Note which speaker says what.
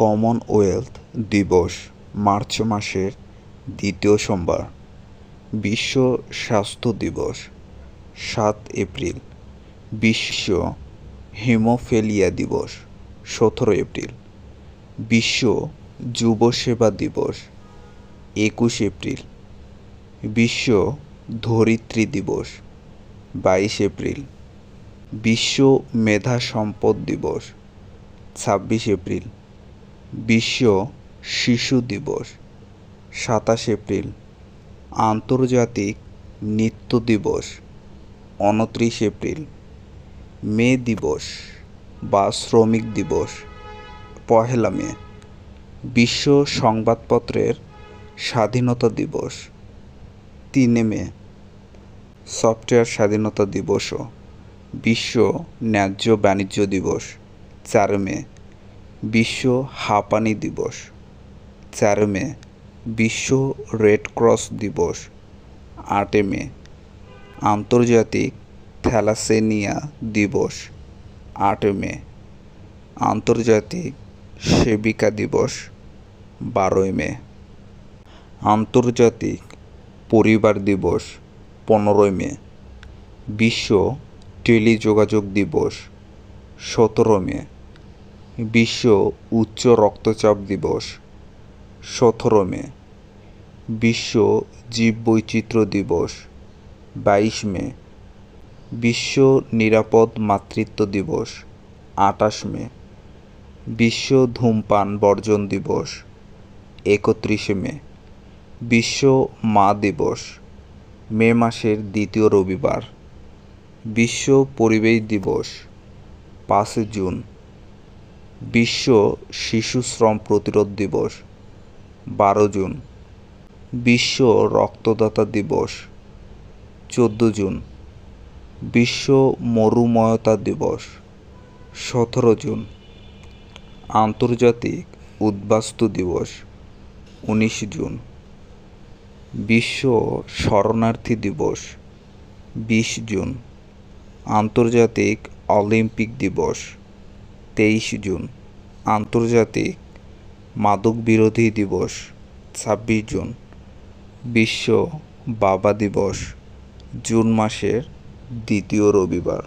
Speaker 1: Commonwealth দিবস March মাসের দ্বিতীয় সোমবার। বিশ্ব স্বাস্থ্য দিবস 7 এপ্রিল। বিশ্ব হিমোফিলিয়া দিবস 17 এপ্রিল। বিশ্ব যুব সেবা দিবস 21 এপ্রিল। বিশ্ব ধরিত্রী দিবস 22 এপ্রিল। বিশ্ব মেধা সম্পদ দিবস 26 এপ্রিল। বিশ্ব শিশু দিবস 27 এপ্রিল। আন্তর্জাতিক নৃত্য দিবস 29 এপ্রিল। মে দিবস বা শ্রমিক দিবস 1 মে। বিশ্ব সংবাদপত্রের স্বাধীনতা দিবস 3 মে। সফটওয়্যার স্বাধীনতা দিবসও। বিশ্ব ন্যায্য বাণিজ্য দিবস 4 মে। বিশ্ব হাঁপানি দিবস 4 মে। বিশ্ব রেড ক্রস দিবস 8 মে। আন্তর্জাতিক থ্যালাসেমিয়া দিবস 8 মে। আন্তর্জাতিক সেবিকা দিবস 12 মে। আন্তর্জাতিক পরিবার দিবস 15 মে। বিশ্ব টেলিযোগাযোগ দিবস 17 মে। বিশ্ব উচ্চ রক্তচাপ দিবস 17 মে। বিশ্ব জীববৈচিত্র্য দিবস 22 মে। বিশ্ব নিরাপদ মাতৃত্ব দিবস 28 মে। বিশ্ব ধূমপান বর্জন দিবস 31 মে। বিশ্ব মা দিবস মে মাসের দ্বিতীয় রবিবার। বিশ্ব পরিবেশ দিবস 5 জুন। বিশ্ব শিশু শ্রম প্রতিরোধ দিবস 12 জুন। বিশ্ব রক্তদাতা দিবস 14 জুন। বিশ্ব মরুময়তা দিবস 17 জুন। আন্তর্জাতিক উদ্বাস্তু দিবস 19 জুন। বিশ্ব শরণার্থী দিবস 20 জুন। আন্তর্জাতিক অলিম্পিক দিবস 23 জুন। আন্তর্জাতিক মাদক বিরোধী দিবস 26 জুন। বিশ্ব বাবা দিবস জুন মাসের দ্বিতীয় রবিবার।